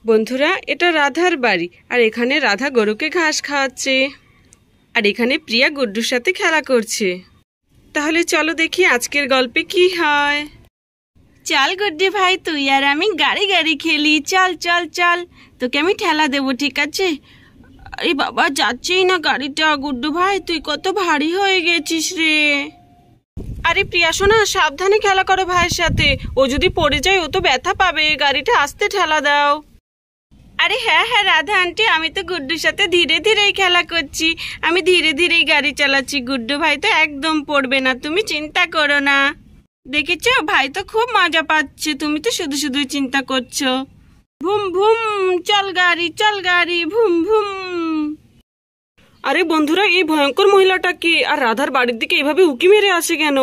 বন্ধুরা, এটা রাধার বাড়ি, আর এখানে রাধা গরুকে ঘাস খাওয়াচ্ছে, আর এখানে প্রিয়া গুড্ডুর সাথে খেলা করছে। তাহলে চলো দেখি আজকের গল্পে কি হয়। চল গুড্ডু ভাই, তুই আর আমি গাড়ি গাড়ি খেলি। চল চল চল, তোকে আমি ঠেলা দেবো, ঠিক আছে? আরে বাবা, যাচ্ছেই না গাড়িটা। গুড্ডু ভাই, তুই কত ভারী হয়ে গেছিস রে। আরে প্রিয়া শোনা, সাবধানে খেলা করো ভাইয়ের সাথে। ও যদি পড়ে যায় ও তো ব্যথা পাবে। গাড়িটা আস্তে ঠেলা দাও। আরে হ্যাঁ হ্যাঁ রাধা আন্টি, আমি তো গুড্ডুর সাথে ধীরে ধীরেই খেলা করছি। আমি ধীরে ধীরেই গাড়ি চালাচ্ছি। গুড্ডু ভাই তো একদম পড়বে না, তুমি চিন্তা করো না। দেখেছো, ভাই তো খুব মজা পাচ্ছে, তুমি তো শুধু শুধুই চিন্তা করছো। ভুম ভুম, চল গাড়ি, ভুম ভুম। আরে বন্ধুরা, এই ভয়ঙ্কর মহিলাটা কে, আর রাধার বাড়ির দিকে এভাবে উকি মেরে আসে কেন?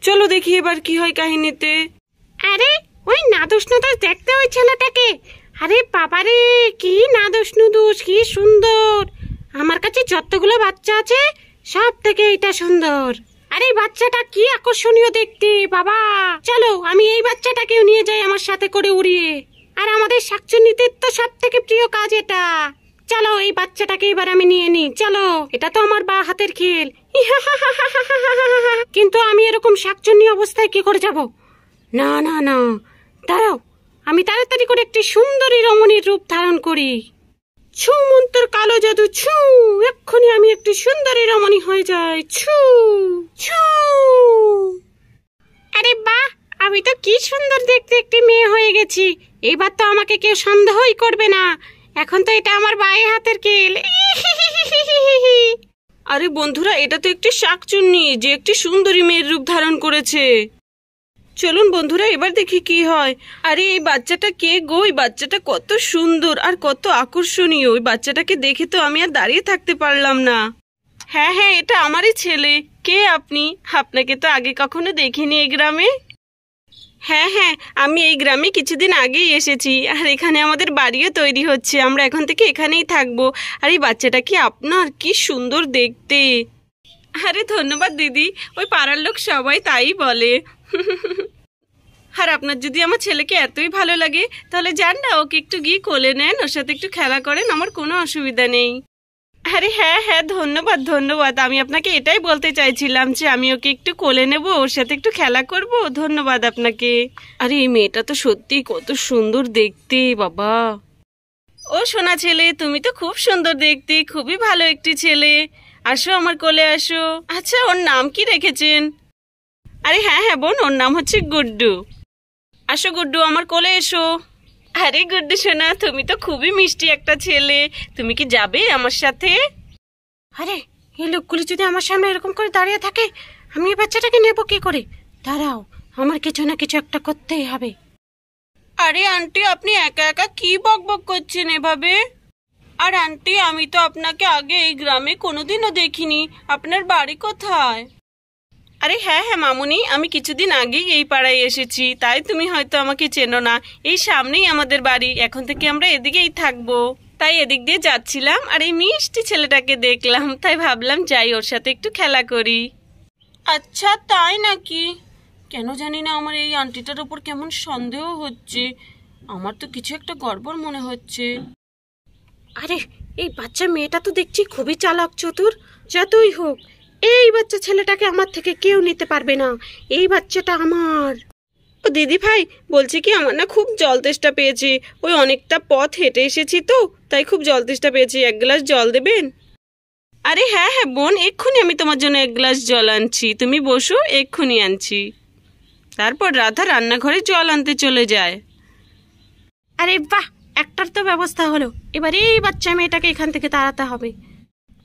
চলো দেখি এবার কি হয় কাহিনীতে। আরে ওই নাদুস নুদুস দেখতে ওই ছেলেটাকে। আরে বাবারে, কি নাদুস নুদুস, কি সুন্দর। আমার কাছে যতগুলো বাচ্চা আছে সব থেকে এটা সুন্দর। আরে বাচ্চাটা কি আকর্ষণীয় দেখতে বাবা। চলো আমি এই বাচ্চাটাকেও নিয়ে যাই আমার সাথে করে উড়িয়ে। আর আমাদের শাকচুন্নিদের তো সব থেকে প্রিয় কাজ এটা। চলো এই বাচ্চাটাকে এবার আমি নিয়ে নিই। চলো, এটা তো আমার বা হাতের খেল। কিন্তু আমি এরকম শাকচুন্নি অবস্থায় কি করে যাব? না না না, দাঁড়াও, আমি তাড়াতাড়ি করে একটি সুন্দরী রমণীর রূপ ধারণ করি। ছু মন্তর কালো জাদু, ছু, এক্ষুনি আমি একটি সুন্দরী রমণী হয়ে যাই। ছু ছু। আরে বাহ, আমি তো কি সুন্দর দেখতে একটি মেয়ে হয়ে গেছি। এইবার তো আমাকে কেউ সন্দেহই করবে না। এখন তো এটা আমার বাঁ হাতের খেল। আরে বন্ধুরা, এটা তো একটি শাকচুন্নি যে একটি সুন্দরী মেয়ের রূপ ধারণ করেছে। চলুন বন্ধুরা, এবার দেখি কি হয়। আরে এই বাচ্চাটা কে গো? এই বাচ্চাটা কত সুন্দর আর কত আকর্ষণীয়। ওই বাচ্চাটাকে দেখে তো আমি আর দাঁড়িয়ে থাকতে পারলাম না। হ্যাঁ হ্যাঁ, এটা আমারই ছেলে। কে আপনি? আপনাকে তো আগে কখনো দেখিনি এই গ্রামে। হ্যাঁ হ্যাঁ, আমি এই গ্রামে কিছুদিন আগেই এসেছি, আর এখানে আমাদের বাড়িও তৈরি হচ্ছে। আমরা এখন থেকে এখানেই থাকবো। আর এই বাচ্চাটা কি আপনার? কি সুন্দর দেখতে। আরে ধন্যবাদ দিদি, ওই পাড়ার লোক সবাই তাই বলে। আর আপনার যদি আমার ছেলেকে এতই ভালো লাগে তাহলে যান না, ওকে একটু গিয়ে কোলে নেন, ওর সাথে একটু খেলা করেন, আমার কোনো অসুবিধা নেই। আরে হ্যাঁ হ্যাঁ, ধন্যবাদ ধন্যবাদ, আমি আপনাকে এটাই বলতে চাইছিলাম যে আমি ওকে একটু কোলে নেব, ওর সাথে একটু খেলা করব। ধন্যবাদ আপনাকে। আরে এই মেয়েটা তো সত্যি কত সুন্দর দেখতে বাবা। ও সোনা ছেলে, তুমি তো খুব সুন্দর দেখতে, খুবই ভালো একটি ছেলে। আসো আমার কোলে আসো। আচ্ছা, ওর নাম কি রেখেছেন? আরে হ্যাঁ হ্যাঁ বোন, ওর নাম হচ্ছে গুড্ডু। আসো গুড্ডু, আমার কোলে এসো। আরে গুড্ডু সোনা, তুমি তো খুবই মিষ্টি একটা ছেলে, তুমি কি যাবে আমার সাথে? আরে এই লোকগুলি যদি আমার সামনে এরকম করে দাঁড়িয়ে থাকে, আমি এই বাচ্চাটাকে নেবো কি করে? দাঁড়াও, আমার কিছু না কিছু একটা করতেই হবে। আরে আন্টি, আপনি একা একা কি বকবক করছেন এভাবে? আর আন্টি, আমি তো আপনাকে আগে এই গ্রামে কোনোদিনও দেখিনি। আপনার বাড়ি কোথায়? আরে হ্যাঁ হ্যাঁ মামুনি, আমি কিছুদিন আগেই এই পাড়ায় এসেছি, তাই তুমি হয়তো আমাকে চেনো না। এই সামনেই আমাদের বাড়ি, এখন থেকে আমরা এদিকেই থাকবো। তাই এদিক দিয়ে যাচ্ছিলাম, আর এই মিষ্টি ছেলেটাকে দেখলাম, তাই ভাবলাম যাই ওর সাথে একটু খেলা করি। আচ্ছা তাই নাকি? কেন জানি না আমার এই আন্টিটার উপর কেমন সন্দেহ হচ্ছে। আমার তো কিছু একটা গড়বড় মনে হচ্ছে। আরে এই বাচ্চা মেয়েটা তো দেখছি খুবই চালাক চতুর। যতই হোক, এই বাচ্চা ছেলেটাকে আমার থেকে কেউ নিতে পারবে না। এই বাচ্চাটা আমার। ও দিদি ভাই, বলছি কি, আমার না খুব জল তেষ্টা পেয়েছে। ওই অনেকটা পথ হেঁটে এসেছি তো, তাই খুব জল তেষ্টা পেয়েছি। এক গ্লাস জল দেবেন? আরে হ্যাঁ হ্যাঁ বোন, এক্ষুনি আমি তোমার জন্য এক গ্লাস জল আনছি, তুমি বসো, এক্ষুনি আনছি। তারপর রাধা রান্নাঘরে জল আনতে চলে যায়। আরে বাহ, একটার তো ব্যবস্থা হলো। এবার এই বাচ্চা মেয়েটাকে এখান থেকে তাড়াতে হবে।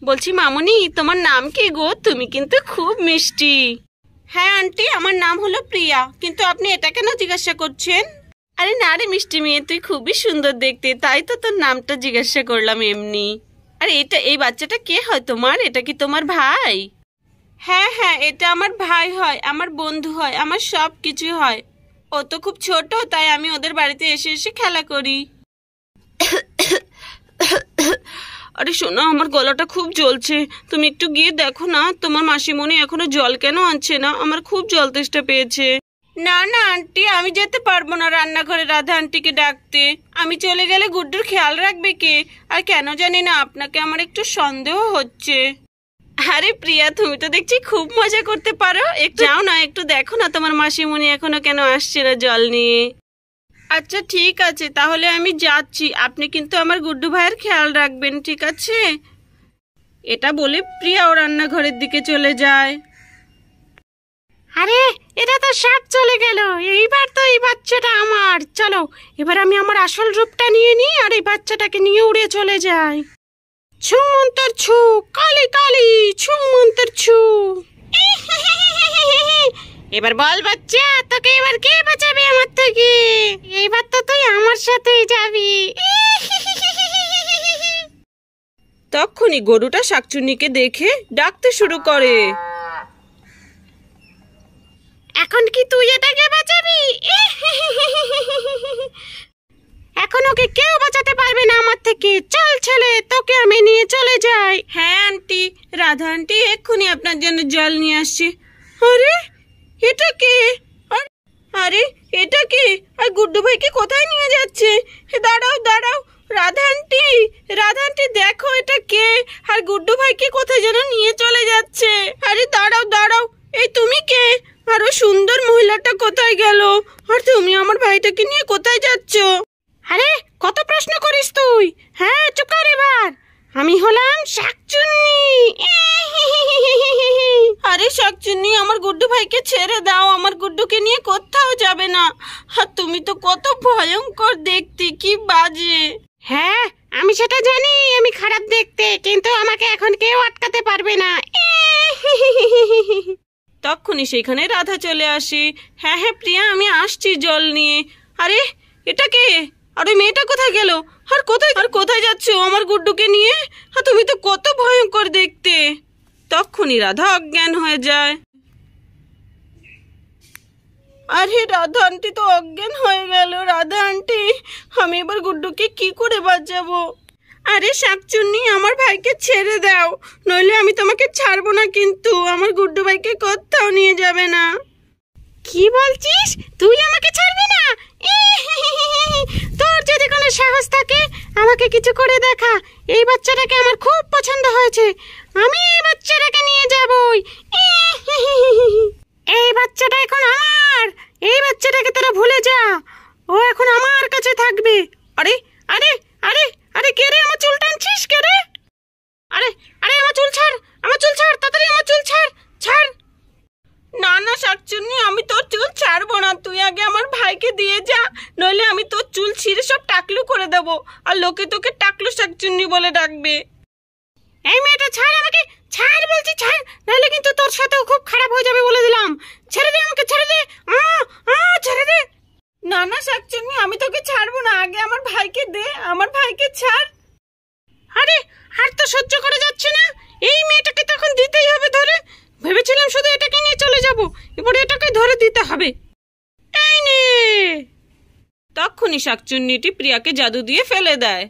বলছি মামুনি, তোমার নাম কি গো? তুমি কিন্তু খুব মিষ্টি। হ্যাঁ আন্টি, আমার নাম হলো প্রিয়া, কিন্তু আপনি এটা কেন জিজ্ঞাসা করছেন? আরে না রে মিষ্টি মেয়ে, তুই খুবই সুন্দর দেখতে, তাই তো তোর নামটা জিজ্ঞাসা করলাম এমনি। আরে এই বাচ্চাটা কে হয় তোমার? এটা কি তোমার ভাই? হ্যাঁ হ্যাঁ, এটা আমার ভাই হয়, আমার বন্ধু হয়, আমার সব কিছু হয়। ও তো খুব ছোট, তাই আমি ওদের বাড়িতে এসে এসে খেলা করি। আরে শোনো, আমার গলাটা খুব জ্বলছে, তুমি একটু গিয়ে দেখো না তোমার মাসিমণি এখনো জল কেন আনছে না। আমার খুব জল তেষ্টা পেয়েছে। না না আন্টি, আমি যেতে পারবো না রান্নাঘরে রাধা আন্টিকে ডাকতে। আমি চলে গেলে গুড্ডুর খেয়াল রাখবে কে? আর কেন জানি না আপনাকে আমার একটু সন্দেহ হচ্ছে। আরে প্রিয়া, তুমি তো দেখছি খুব মজা করতে পারো। একটু যাও না, একটু দেখো না তোমার মাসিমণি এখনো কেন আসছে না জল নিয়ে। আচ্ছা ঠিক আছে, তাহলে আমি যাচ্ছি। আপনি কিন্তু আমার গুড্ডু ভাইয়ের খেয়াল রাখবেন, ঠিক আছে? এটা বলে প্রিয়াও রান্নাঘরের দিকে চলে যায়। আরে এটা তো সব চলে গেল, এইবার তো এই বাচ্চাটা আমার। চলো এবার আমি আমার আসল রূপটা নিয়ে নিই আর এই বাচ্চাটাকে নিয়ে উড়ে চলে যাই। ছু মন্তর ছু, কালি কালি ছু মন্তর ছু। এবার বল বাচ্চা, তোকে এবার কে বাঁচাবে আমার থেকে? এইবার তো তুই আমার সাথেই যাবি। তখনই গরুটা শাকচুন্নিকে দেখে ডাকতে শুরু করে। এখন কি তুই এটাকে বাঁচাবি? এখন ওকে কেউ বাঁচাতে পারবে না আমার থেকে। চল ছেলে, তোকে আমি নিয়ে চলে যাই। হ্যাঁ আন্টি, রাধা আন্টি এক্ষুনি আপনার জন্য জল নিয়ে আসছে। আরে এটা কে? আরে এটা কে? আর গুড্ডু ভাইকে কোথায় নিয়ে যাচ্ছে? দাঁড়াও দাঁড়াও, রাধা আন্টি, রাধা আন্টি দেখো এটা কে? আর গুড্ডু ভাইকে কোথায় যেন নিয়ে চলে যাচ্ছে। আরে দাঁড়াও দাঁড়াও, এই তুমি কে? আর ওই সুন্দর মহিলাটা কোথায় গেল? আর তুমি আমার ভাইটাকে নিয়ে কোথায় যাচ্ছ? আরে কত প্রশ্ন করিস তুই? হ্যাঁ চুপ কর এবার। আমি হলাম শাকচুন্নি। আরে শাকচুন্নি, আমার গুড্ডু ভাইকে ছেড়ে দাও, আমার গুড্ডুকে নিয়ে কোথাও যাবে না। আর তুমি তো কত ভয়ঙ্কর দেখতে, কি বাজে। হ্যাঁ আমি সেটা জানি, আমি খারাপ দেখতে, কিন্তু আমাকে এখন কেউ আটকাতে পারবে না। তখনই সেখানে রাধা চলে আসে। হ্যাঁ হ্যাঁ প্রিয়া, আমি আসছি জল নিয়ে। আরে এটা কে? আর ওই মেয়েটা কোথায় গেল? আর কোথায় যাচ্ছ আমার গুড্ডুকে নিয়ে? আর তুমি তো কত ভয়ঙ্কর দেখতে। তখনই রাধা অজ্ঞান হয়ে যায়। আরে রাধা আন্টি তো অজ্ঞান হয়ে গেল। রাধা আন্টি, আমি এবার গুড্ডুকে কি করে বাঁচাবো? আরে শাকচুন্নি, আমার ভাইকে ছেড়ে দাও, নইলে আমি তোমাকে ছাড়বো না। কিন্তু আমার গুড্ডু ভাইকে কোথাও নিয়ে যাবে না। কি বলছিস? তুই আমাকে ছাড়বি না? তোর যদি কোনো সাহস থাকে আমাকে কিছু করে দেখা। এই বাচ্চাটাকে আমার খুব পছন্দ হয়েছে, আমি এই বাচ্চাটাকে নিয়ে যাবই। এই বাচ্চাটা এখন আমার। এই বাচ্চাটাকে তোরা ভুলে যা, ও এখন আমার কাছে থাকবে। আরে আরে আরে আরে কে রে? আমার চুল টানছিস কে রে? আরে আরে আমার চুল ছাড়, আমার চুল ছাড়, তাড়াতাড়ি আমার চুল ছাড়, ছাড়। না না শাকচুন্নি, আমি তোর চুল ছাড়বো না। তুই আগে আমার ভাইকে দিয়ে যা, নইলে আমি তোর চুল ছিঁড়ে সব টাকলু করে দেবো, আর লোকে তোকে টাকলু শাকচুন্নি বলে ডাকবে। এই মেয়েটা ছাড় আমাকে, ছাড় বলছি, ছাড়, নাহলে কিন্তু তোর সাথেও খুব খারাপ হয়ে যাবে বলে দিলাম। ছেড়ে দে আমাকে, ছেড়ে দে, ছেড়ে দে। না না শাকচুন্নি, আমি তোকে ছাড়বো না, আগে আমার ভাইকে দে, আমার ভাইকে ছাড়। আরে আর তো সহ্য করে যাচ্ছে না, এই মেয়েটাকে তখন দিতেই হবে ধরে। ভেবেছিলাম শুধু এটাকে নিয়ে চলে যাব, এবার এটাকে ধরে দিতে হবে। এই নে। তখনই শাকচুন্নিটি প্রিয়াকে জাদু দিয়ে ফেলে দেয়।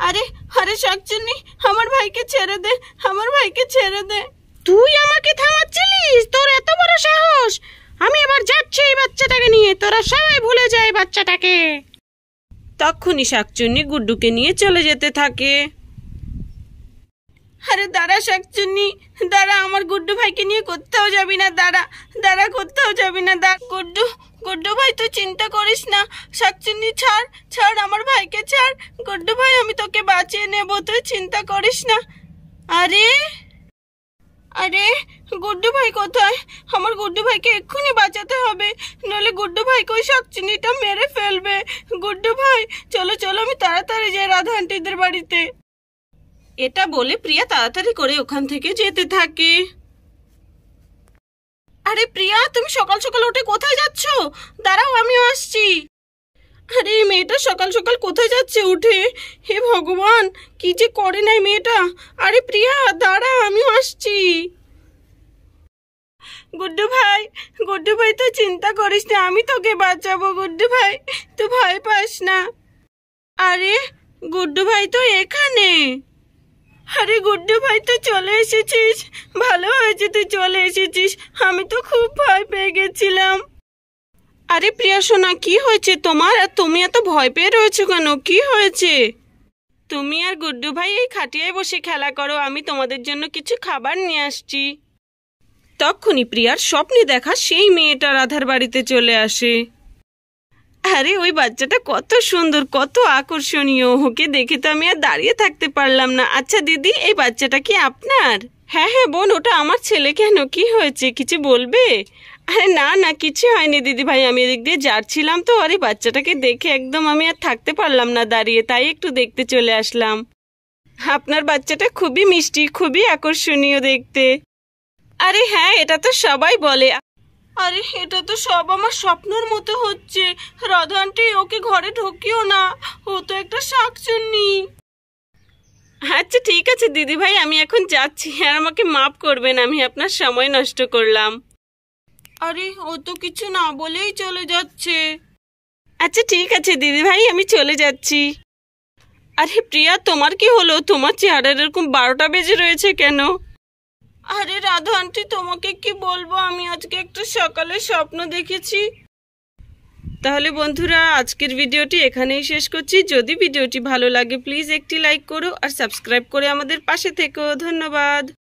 আরে আরে শাকচুন্নি, আমার ভাইকে ছেড়ে দে, আমার ভাইকে ছেড়ে দে। তুই আমাকে থামাচ্ছিলিস? তোর এত বড় সাহস! আমি এবার যাচ্ছি এই বাচ্চাটাকে নিয়ে, তোরা সবাই ভুলে যায় বাচ্চাটাকে। তখনই শাকচুন্নি গুড্ডুকে নিয়ে চলে যেতে থাকে। আরে দাঁড়া শাকচুন্নি, দাঁড়া, আমার গুড্ডু ভাইকে নিয়ে কোথাও যাবি না। দাঁড়া দাঁড়া, কোথাও যাবি না। গুড্ডু গুড্ডু ভাই, তুই চিন্তা করিস না। শাকচুন্নি ছাড়, ছাড়, আমার ভাইকে ছাড়। গুড্ডু ভাই, আমি তোকে বাঁচিয়ে নেব, তুই চিন্তা করিস না। আরে আরে গুড্ডু ভাই কোথায়? আমার গুড্ডু ভাইকে এক্ষুনি বাঁচাতে হবে, নইলে গুড্ডু ভাইকে ওই শাকচুন্নিটা মেরে ফেলবে। গুড্ডু ভাই চলো চলো, আমি তাড়াতাড়ি যাই রাধা আন্টিদের বাড়িতে। এটা বলে প্রিয়া তাড়াতাড়ি করে ওখান থেকে যেতে থাকে। আরে প্রিয়া, তুমি সকাল সকাল উঠে কোথায় যাচ্ছ? দাঁড়াও, আমিও আসছি। আরে এই মেয়েটা সকাল সকাল কোথায় যাচ্ছে উঠে? হে ভগবান, কি যে করে নাই মেয়েটা। আরে প্রিয়া দাঁড়া, আমিও আসছি। গুড্ডু ভাই, গুড্ডু ভাই, তুই চিন্তা করিস না, আমি তোকে বাঁচাবো। গুড্ডু ভাই, তুই ভয় পাস না। আরে গুড্ডু ভাই তো এখানে। আরে গুড্ডু ভাই, তুই চলে এসেছিস, ভালো হয়েছে তুই চলে এসেছিস, আমি তো খুব ভয় পেয়ে গেছিলাম। আরে প্রিয়া সোনা, কি হয়েছে তোমার? আর তুমি এত ভয় পেয়ে রয়েছো কেন? কি হয়েছে? তুমি আর গুড্ডু ভাই এই খাটিয়ায় বসে খেলা করো, আমি তোমাদের জন্য কিছু খাবার নিয়ে আসছি। তক্ষুনি প্রিয়ার স্বপ্নে দেখা সেই মেয়েটা রাধার বাড়িতে চলে আসে। আরে ওই বাচ্চাটা কত সুন্দর, কত আকর্ষণীয়, ওকে দেখে তো আমি আর দাঁড়িয়ে থাকতে পারলাম না। আচ্ছা দিদি, এই বাচ্চাটা কি আপনার? হ্যাঁ হ্যাঁ বোন, ওটা আমার ছেলে। কেন, কি হয়েছে, কিছু বলবে? আরে না না, কিছু হয়নি দিদি ভাই, আমি এদিক দিয়ে যাচ্ছিলাম তো, আর এই বাচ্চাটাকে দেখে একদম আমি আর থাকতে পারলাম না দাঁড়িয়ে, তাই একটু দেখতে চলে আসলাম। আপনার বাচ্চাটা খুবই মিষ্টি, খুবই আকর্ষণীয় দেখতে। আরে হ্যাঁ, এটা তো সবাই বলে। আরে এটা তো সব আমার স্বপ্নের মতো হচ্ছে। রাধা আন্টি, ওকে ঘরে ঢুকিও না, ও তো একটা শাকচুন্নি। আচ্ছা ঠিক আছে দিদি ভাই, আমি এখন যাচ্ছি, আর আমাকে মাফ করবেন, আমি আপনার সময় নষ্ট করলাম। আরে ও তো কিছু না বলেই চলে যাচ্ছে। আচ্ছা ঠিক আছে দিদি ভাই, আমি চলে যাচ্ছি। আরে প্রিয়া, তোমার কি হলো? তোমার চেহারার এরকম 12টা বেজে রয়েছে কেন? আরে রাধা আন্টি, তোমাকে কি বলবো, আমি আজকে একটা সকালে স্বপ্ন দেখেছি। তাহলে বন্ধুরা, আজকের ভিডিওটি এখানেই শেষ করছি। যদি ভিডিওটি ভালো লাগে প্লিজ একটি লাইক করো আর সাবস্ক্রাইব করে আমাদের পাশে থেকো। ধন্যবাদ।